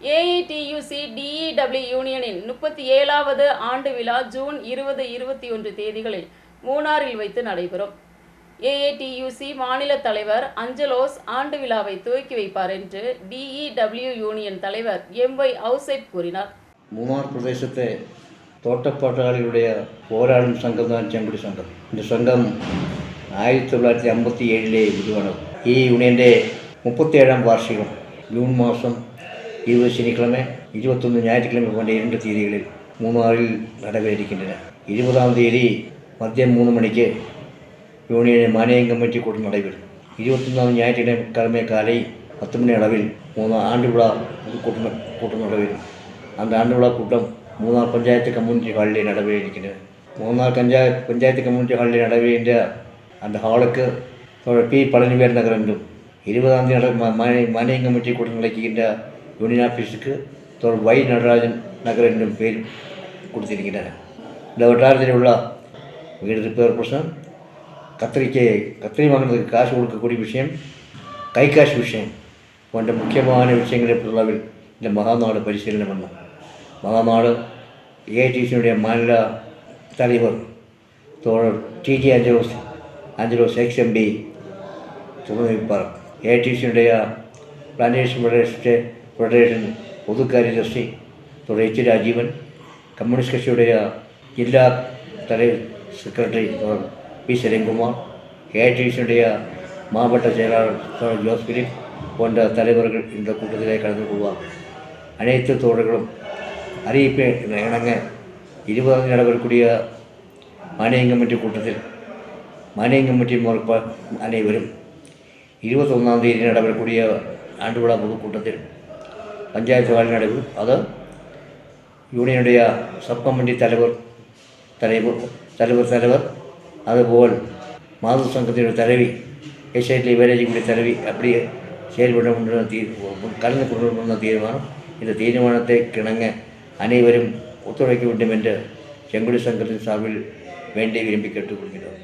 AITUC DEW யூனியனின் 37வது ஆண்டு விழா ஜூன் 20, 21 தேதிகளில் மூணாறில் வைத்து நடைபெறும். ஏஐடியுசி மாநில தலைவர் அஞ்சலோஸ் ஆண்டு விழாவை துவக்கி வைப்பார் என்று டிஇடபிள்யூ யூனியன் தலைவர் எம்.ஒய். அவுசைப் கூறினார். மூணார் பிரதேசத்தை தோட்டப்பாட்டாளிகளுடைய போராடும் சங்கம் தான் செங்குடி சங்கம். இந்த சங்கம் 1957 உருவானது. யூனியൻ്റെ 37ஆம் வார்ஷிகம் ஜூன் மாதம் 20 சனிக்கிழமை 21 ஞாயிற்றுக்கிழமை போன்ற 2 தேதிகளில் மூணாறில் நடைபெற இருக்கின்றன. 20ஆம் தேதி மதியம் 3 மணிக்கு யூனியன் மானியம் கமிட்டி கூட்டம் நடைபெறும். 21ஆம் ஞாயிற்றுக்கிழமை காலை 10 மணி அளவில் மூணார் ஆண்டு விழா கூட்டம் நடைபெறும். அந்த ஆண்டு விழா கூட்டம் மூணார் பஞ்சாயத்து கம்யூனிட்டி ஹாலில் நடைபெற இருக்கின்றன. மூணார் பஞ்சாயத்து கம்யூனிட்டி ஹாலில் நடைபெறுகின்ற அந்த ஹாலுக்கு பி. பழனிவேல் நகர் என்றும், 20ஆம் தேதி மானியம் கமிட்டி கூட்டம் நடக்கின்ற யூனியன் ஆஃபீஸுக்கு வை. நடராஜன் நகர் என்றும் பேர் கொடுத்திருக்கின்றன. இந்த வட்டாரத்தில் உள்ள வீடு ரிப்பேர் பிரச்சனை, கத்திரி வாங்கினதுக்கு காசு கொடுக்கக்கூடிய விஷயம், கை காசு விஷயம் போன்ற முக்கியமான விஷயங்களை பொருளாவில் இந்த மகாநாடு பரிசீலனை பண்ணோம். மகாநாடு ஏஐடிசியினுடைய மாநில தலைவர் தோழர் டிஜி அஞ்சலோஸ் எக்ஸ்எம்பி துணை வைப்பார். ஏஐடிசியினுடைய பிளான்டேஷன் ஃபெடரேஷன் பொது காரியதர்சி தோழர் எச். ராஜீவன், கம்யூனிஸ்ட் கட்சியுடைய ஜில்லா செக்ரட்டரி தோழர் பி. செலிங்குமார், ஏஐடிசியினுடைய மாவட்ட செயலாளர் தோழர் ஜோஸ் பிலிப் போன்ற தலைவர்கள் இந்த கூட்டத்திலே கலந்து கொள்வார். அனைத்து தோழர்களும் அறிவிப்பை இணங்க 20ஆம் தேதி நடைபெறக்கூடிய மானியம் கமிட்டி கூட்டத்தில் மானியம் கமிட்டி அனைவரும் 21ஆம் தேதி நடைபெறக்கூடிய ஆண்டு விழா பொதுக்கூட்டத்தில் பஞ்சாயத்து வாரி நடைபெறும். அது யூனியனுடைய சப் கமிட்டி தலைவர் அதுபோல் மாதர் சங்கத்தினுடைய தலைவி, எஸ்ஐடி வேலை செய்யக்கூடிய தலைவி அப்படி செயல்பட கலந்து கொண்டு தீர்மானம். இந்த தீர்மானத்தை கிணங்க அனைவரும் ஒத்துழைக்க வேண்டும் என்று செங்குடி சங்கத்தின் சார்பில் வேண்டி விரும்பி கேட்டுக்கொள்கிறோம்.